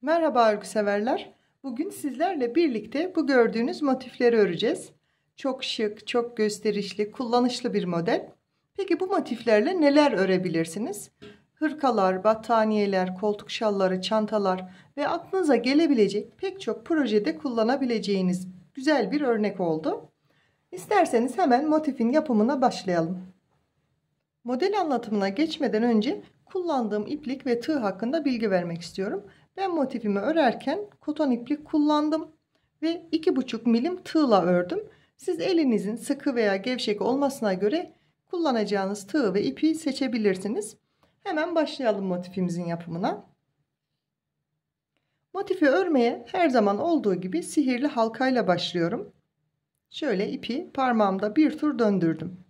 Merhaba örgü severler. Bugün sizlerle birlikte bu gördüğünüz motifleri öreceğiz. Çok şık, çok gösterişli, kullanışlı bir model. Peki bu motiflerle neler örebilirsiniz? Hırkalar, battaniyeler, koltuk şalları, çantalar ve aklınıza gelebilecek pek çok projede kullanabileceğiniz güzel bir örnek oldu. İsterseniz hemen motifin yapımına başlayalım. Model anlatımına geçmeden önce kullandığım iplik ve tığ hakkında bilgi vermek istiyorum. Ben motifimi örerken koton iplik kullandım ve 2,5 milim tığla ördüm. Siz elinizin sıkı veya gevşek olmasına göre kullanacağınız tığ ve ipi seçebilirsiniz. Hemen başlayalım motifimizin yapımına. Motifi örmeye her zaman olduğu gibi sihirli halkayla başlıyorum. Şöyle ipi parmağımda bir tur döndürdüm.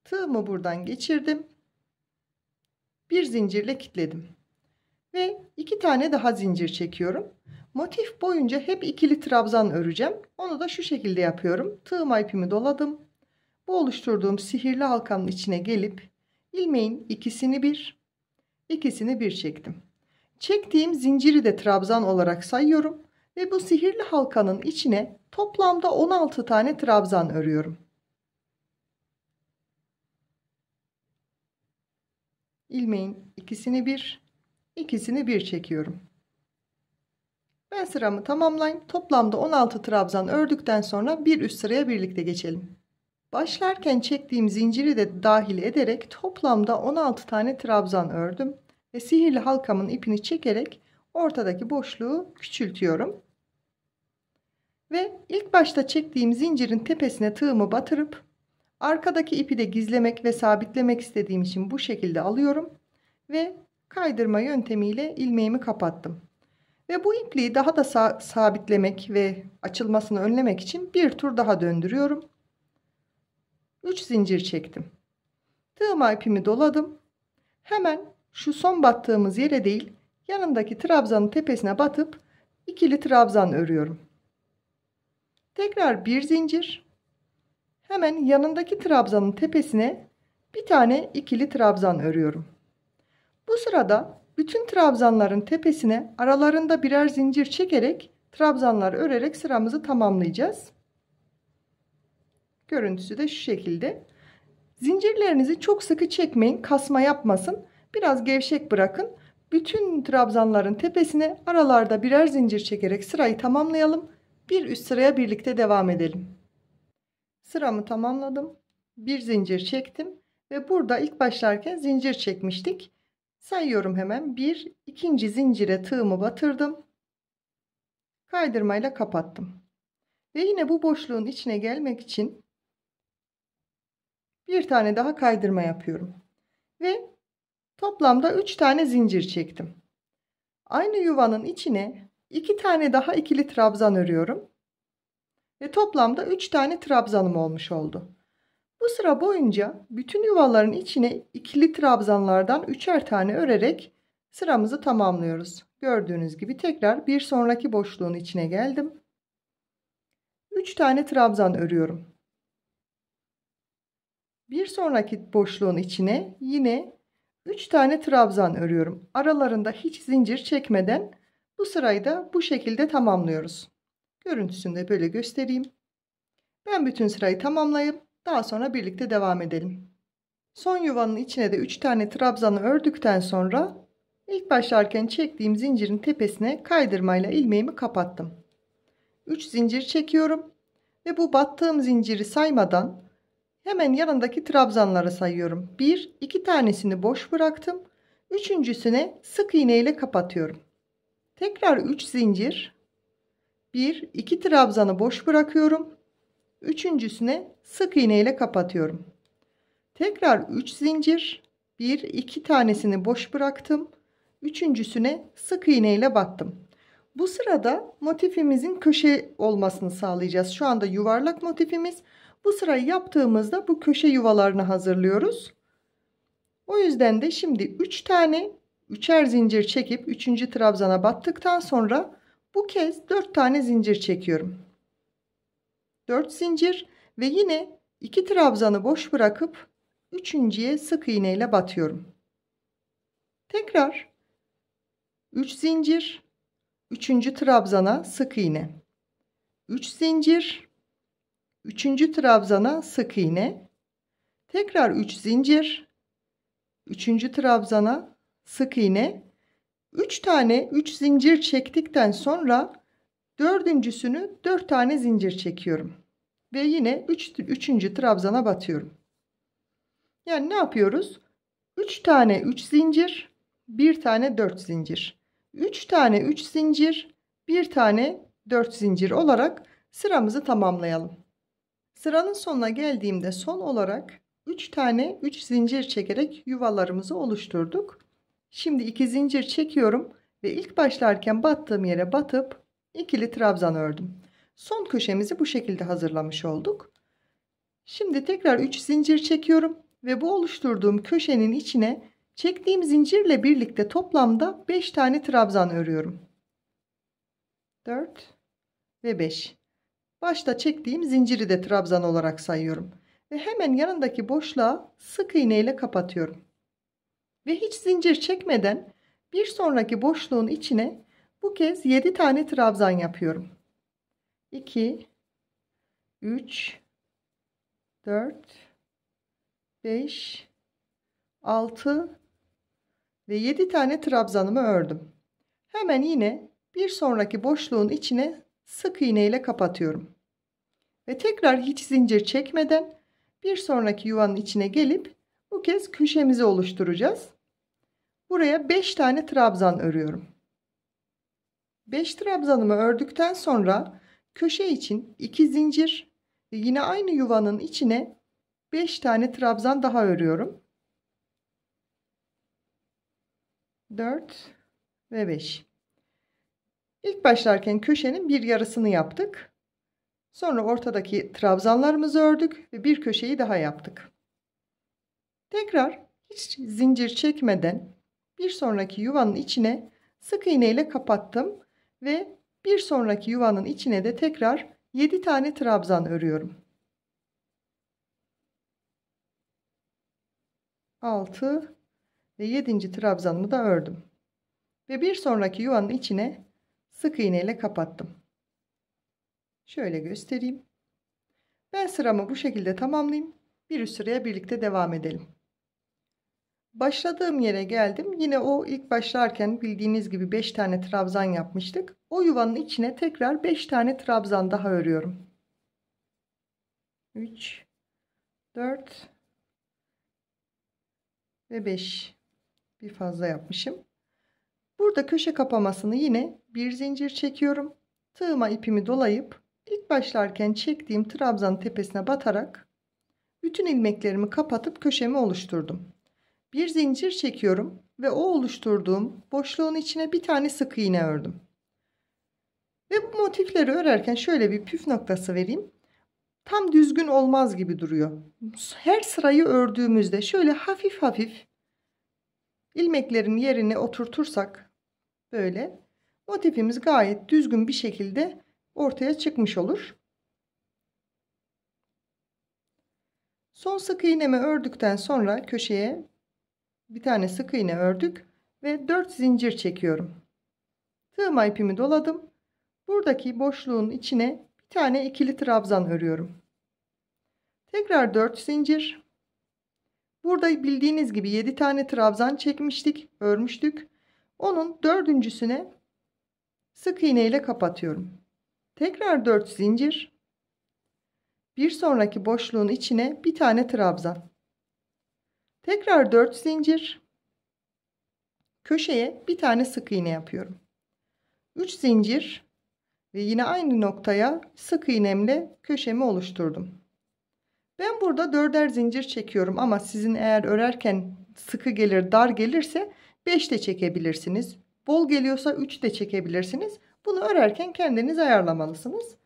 Tığımı buradan geçirdim. Bir zincirle kilitledim. Ve 2 tane daha zincir çekiyorum. Motif boyunca hep ikili trabzan öreceğim. Onu da şu şekilde yapıyorum. Tığıma ipimi doladım. Bu oluşturduğum sihirli halkanın içine gelip ilmeğin ikisini bir çektim. Çektiğim zinciri de trabzan olarak sayıyorum ve bu sihirli halkanın içine toplamda 16 tane trabzan örüyorum. İlmeğin ikisini bir çekiyorum. Ben sıramı tamamlayayım. Toplamda 16 trabzan ördükten sonra bir üst sıraya birlikte geçelim. Başlarken çektiğim zinciri de dahil ederek toplamda 16 tane trabzan ördüm ve sihirli halkamın ipini çekerek ortadaki boşluğu küçültüyorum. Ve ilk başta çektiğim zincirin tepesine tığımı batırıp arkadaki ipi de gizlemek ve sabitlemek istediğim için bu şekilde alıyorum ve kaydırma yöntemiyle ilmeğimi kapattım. Ve bu ipliği daha da sabitlemek ve açılmasını önlemek için bir tur daha döndürüyorum. 3 zincir çektim. Tığıma ipimi doladım. Hemen şu son battığımız yere değil, yanındaki trabzanın tepesine batıp ikili trabzan örüyorum. Tekrar bir zincir. Hemen yanındaki trabzanın tepesine bir tane ikili trabzan örüyorum. Bu sırada bütün trabzanların tepesine aralarında birer zincir çekerek trabzanlar örerek sıramızı tamamlayacağız. Görüntüsü de şu şekilde. Zincirlerinizi çok sıkı çekmeyin, kasma yapmasın. Biraz gevşek bırakın. Bütün trabzanların tepesine aralarda birer zincir çekerek sırayı tamamlayalım. Bir üst sıraya birlikte devam edelim. Sıramı tamamladım. Bir zincir çektim ve burada ilk başlarken zincir çekmiştik. Sayıyorum hemen. İkinci zincire tığımı batırdım. Kaydırmayla kapattım. Ve yine bu boşluğun içine gelmek için bir tane daha kaydırma yapıyorum. Ve toplamda 3 tane zincir çektim. Aynı yuvanın içine 2 tane daha ikili trabzan örüyorum. Ve toplamda 3 tane trabzanım olmuş oldu. Bu sıra boyunca bütün yuvaların içine ikili trabzanlardan 3'er tane örerek sıramızı tamamlıyoruz. Gördüğünüz gibi tekrar bir sonraki boşluğun içine geldim. 3 tane trabzan örüyorum. Bir sonraki boşluğun içine yine 3 tane trabzan örüyorum. Aralarında hiç zincir çekmeden bu sırayı da bu şekilde tamamlıyoruz. Görüntüsünü de böyle göstereyim. Ben bütün sırayı tamamlayıp daha sonra birlikte devam edelim. Son yuvanın içine de 3 tane trabzanı ördükten sonra ilk başlarken çektiğim zincirin tepesine kaydırmayla ilmeğimi kapattım. 3 zincir çekiyorum ve bu battığım zinciri saymadan hemen yanındaki trabzanları sayıyorum. 2 tanesini boş bıraktım. Üçüncüsüne sık iğne ile kapatıyorum. Tekrar 3 zincir. 2 trabzanı boş bırakıyorum. Üçüncüsüne sık iğne ile kapatıyorum. Tekrar 3 zincir. 2 tanesini boş bıraktım. Üçüncüsüne sık iğne ile battım. Bu sırada motifimizin köşe olmasını sağlayacağız. Şu anda yuvarlak motifimiz. Bu sırayı yaptığımızda bu köşe yuvalarını hazırlıyoruz. O yüzden de şimdi 3 tane 3'er zincir çekip 3. trabzana battıktan sonra bu kez 4 tane zincir çekiyorum. 4 zincir ve yine 2 trabzanı boş bırakıp üçüncüye sık iğne ile batıyorum. Tekrar 3 zincir 3. trabzana sık iğne, 3 zincir, 3. trabzana sık iğne, tekrar 3 zincir, 3. trabzana sık iğne, 3 tane 3 zincir çektikten sonra dördüncüsünü 4 tane zincir çekiyorum ve yine 3. trabzana batıyorum. Yani ne yapıyoruz? 3 tane 3 zincir, 1 tane 4 zincir, 3 tane 3 zincir, 1 tane 4 zincir olarak sıramızı tamamlayalım. Sıranın sonuna geldiğimde son olarak 3 tane 3 zincir çekerek yuvalarımızı oluşturduk. Şimdi 2 zincir çekiyorum ve ilk başlarken battığım yere batıp ikili trabzan ördüm. Son köşemizi bu şekilde hazırlamış olduk. Şimdi tekrar 3 zincir çekiyorum ve bu oluşturduğum köşenin içine çektiğim zincirle birlikte toplamda 5 tane trabzan örüyorum. 4 ve 5. Başta çektiğim zinciri de trabzan olarak sayıyorum ve hemen yanındaki boşluğa sık iğne ile kapatıyorum. Ve hiç zincir çekmeden bir sonraki boşluğun içine bu kez 7 tane trabzan yapıyorum. 2 3 4 5 6 ve 7 tane trabzanımı ördüm. Hemen yine bir sonraki boşluğun içine sık iğne ile kapatıyorum. Ve tekrar hiç zincir çekmeden bir sonraki yuvanın içine gelip bu kez köşemizi oluşturacağız. Buraya 5 tane trabzan örüyorum. 5 trabzanımı ördükten sonra köşe için 2 zincir ve yine aynı yuvanın içine 5 tane trabzan daha örüyorum. 4 ve 5. İlk başlarken köşenin bir yarısını yaptık. Sonra ortadaki trabzanlarımızı ördük ve bir köşeyi daha yaptık. Tekrar hiç zincir çekmeden bir sonraki yuvanın içine sık iğne ile kapattım ve bir sonraki yuvanın içine de tekrar 7 tane trabzan örüyorum. 6 ve 7. trabzanımı da ördüm. Ve bir sonraki yuvanın içine sık iğne ile kapattım. Şöyle göstereyim. Ben sıramı bu şekilde tamamlayayım. Bir üst sıraya birlikte devam edelim. Başladığım yere geldim. Yine o ilk başlarken bildiğiniz gibi 5 tane trabzan yapmıştık. O yuvanın içine tekrar 5 tane trabzan daha örüyorum. 3 4 ve 5. Bir fazla yapmışım. Burada köşe kapamasını yine bir zincir çekiyorum. Tığıma ipimi dolayıp ilk başlarken çektiğim trabzanın tepesine batarak bütün ilmeklerimi kapatıp köşemi oluşturdum. Bir zincir çekiyorum ve o oluşturduğum boşluğun içine bir tane sık iğne ördüm. Ve bu motifleri örerken şöyle bir püf noktası vereyim. Tam düzgün olmaz gibi duruyor. Her sırayı ördüğümüzde şöyle hafif hafif ilmeklerin yerine oturtursak böyle motifimiz gayet düzgün bir şekilde ortaya çıkmış olur. Son sık iğnemi ördükten sonra köşeye bir tane sık iğne ördük ve 4 zincir çekiyorum. Tığıma ipimi doladım. Buradaki boşluğun içine bir tane ikili trabzan örüyorum. Tekrar 4 zincir. Burada bildiğiniz gibi 7 tane trabzan çekmiştik, örmüştük. Onun dördüncüsüne sık iğne ile kapatıyorum. Tekrar 4 zincir. Bir sonraki boşluğun içine bir tane trabzan. Tekrar 4 zincir. Köşeye bir tane sık iğne yapıyorum. 3 zincir ve yine aynı noktaya sık iğnemle köşemi oluşturdum. Ben burada 4'er zincir çekiyorum ama sizin eğer örerken sıkı gelir, dar gelirse 5 de çekebilirsiniz. Bol geliyorsa 3 de çekebilirsiniz. Bunu örerken kendiniz ayarlamalısınız.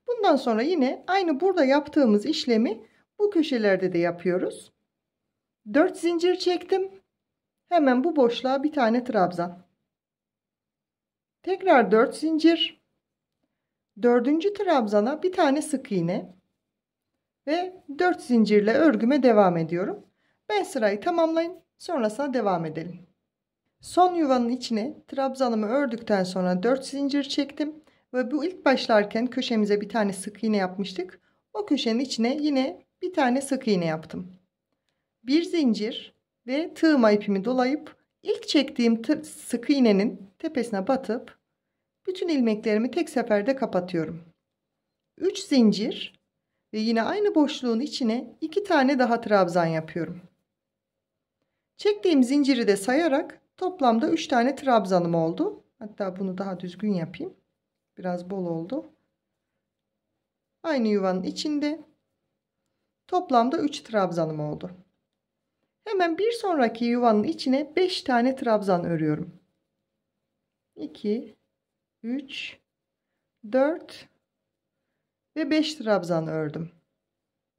Bundan sonra yine aynı burada yaptığımız işlemi bu köşelerde de yapıyoruz. 4 zincir çektim. Hemen bu boşluğa bir tane trabzan. Tekrar 4 zincir. 4. trabzana bir tane sık iğne. Ve 4 zincirle örgüme devam ediyorum. Ben sırayı tamamlayayım. Sonrasında devam edelim. Son yuvanın içine trabzanımı ördükten sonra 4 zincir çektim ve bu ilk başlarken köşemize bir tane sık iğne yapmıştık. O köşenin içine yine bir tane sık iğne yaptım. Bir zincir ve tığıma ipimi dolayıp ilk çektiğim sık iğnenin tepesine batıp bütün ilmeklerimi tek seferde kapatıyorum. 3 zincir ve yine aynı boşluğun içine 2 tane daha trabzan yapıyorum. Çektiğim zinciri de sayarak toplamda 3 tane trabzanım oldu. Hatta bunu daha düzgün yapayım. Biraz bol oldu. Aynı yuvanın içinde toplamda 3 trabzanım oldu. Hemen bir sonraki yuvanın içine 5 tane trabzan örüyorum. 2, 3, 4 ve 5 trabzan ördüm.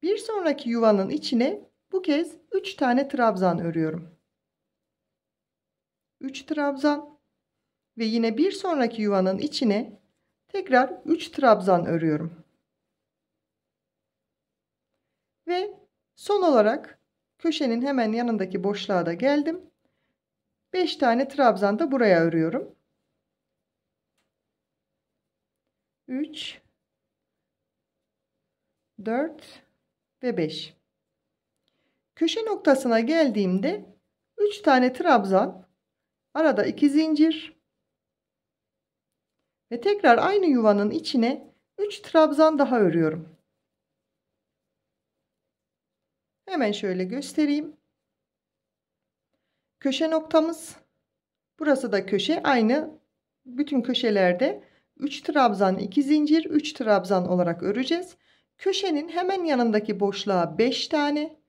Bir sonraki yuvanın içine bu kez 3 tane trabzan örüyorum. 3 trabzan ve yine bir sonraki yuvanın içine tekrar 3 trabzan örüyorum. Ve son olarak köşenin hemen yanındaki boşluğa da geldim. 5 tane trabzan da buraya örüyorum. 3, 4 ve 5. Köşe noktasına geldiğimde 3 tane trabzan, arada 2 zincir ve tekrar aynı yuvanın içine 3 trabzan daha örüyorum. Hemen şöyle göstereyim. Köşe noktamız. Burası da köşe. Aynı bütün köşelerde 3 trabzan, 2 zincir, 3 trabzan olarak öreceğiz. Köşenin hemen yanındaki boşluğa 5 tane.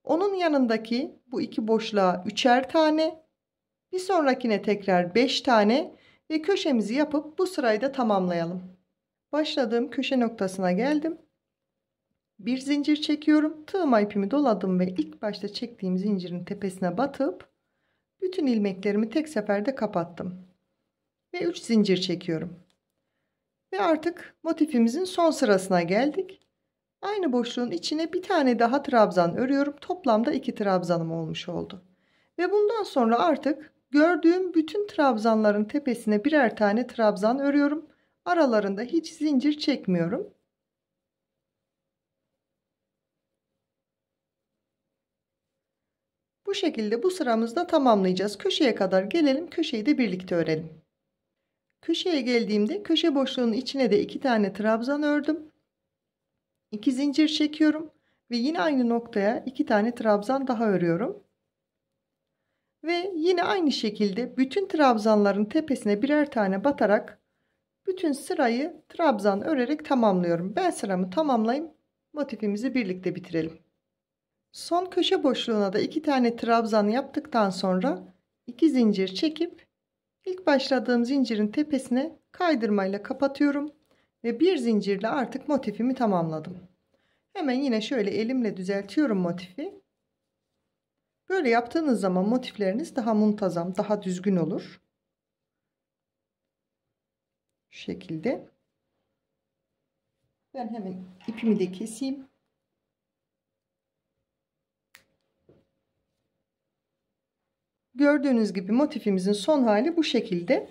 Onun yanındaki bu iki boşluğa 3'er tane. Bir sonrakine tekrar 5 tane ve köşemizi yapıp bu sırayı da tamamlayalım. Başladığım köşe noktasına geldim. Bir zincir çekiyorum. Tığıma ipimi doladım ve ilk başta çektiğim zincirin tepesine batıp bütün ilmeklerimi tek seferde kapattım. Ve 3 zincir çekiyorum. Ve artık motifimizin son sırasına geldik. Aynı boşluğun içine bir tane daha trabzan örüyorum. Toplamda 2 trabzanım olmuş oldu. Ve bundan sonra artık gördüğüm bütün trabzanların tepesine birer tane trabzan örüyorum. Aralarında hiç zincir çekmiyorum. Bu şekilde bu sıramızda tamamlayacağız. Köşeye kadar gelelim. Köşeyi de birlikte örelim. Köşeye geldiğimde köşe boşluğunun içine de 2 tane trabzan ördüm. 2 zincir çekiyorum ve yine aynı noktaya 2 tane trabzan daha örüyorum. Ve yine aynı şekilde bütün trabzanların tepesine birer tane batarak bütün sırayı trabzan örerek tamamlıyorum. Ben sıramı tamamlayayım. Motifimizi birlikte bitirelim. Son köşe boşluğuna da 2 tane trabzan yaptıktan sonra 2 zincir çekip ilk başladığım zincirin tepesine kaydırmayla kapatıyorum ve bir zincirle artık motifimi tamamladım. Hemen yine şöyle elimle düzeltiyorum motifi. Böyle yaptığınız zaman motifleriniz daha muntazam, daha düzgün olur. Şu şekilde. Ben hemen ipimi de keseyim. Gördüğünüz gibi motifimizin son hali bu şekilde.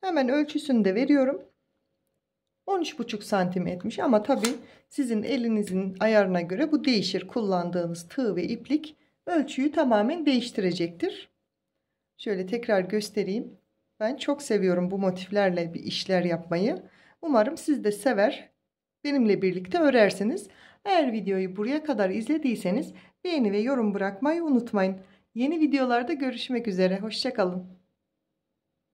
Hemen ölçüsünü de veriyorum. 13,5 santim etmiş ama tabii sizin elinizin ayarına göre bu değişir. Kullandığınız tığ ve iplik ölçüyü tamamen değiştirecektir. Şöyle tekrar göstereyim. Ben çok seviyorum bu motiflerle bir işler yapmayı. Umarım siz de sever, benimle birlikte örersiniz. Eğer videoyu buraya kadar izlediyseniz beğeni ve yorum bırakmayı unutmayın. Yeni videolarda görüşmek üzere. Hoşça kalın.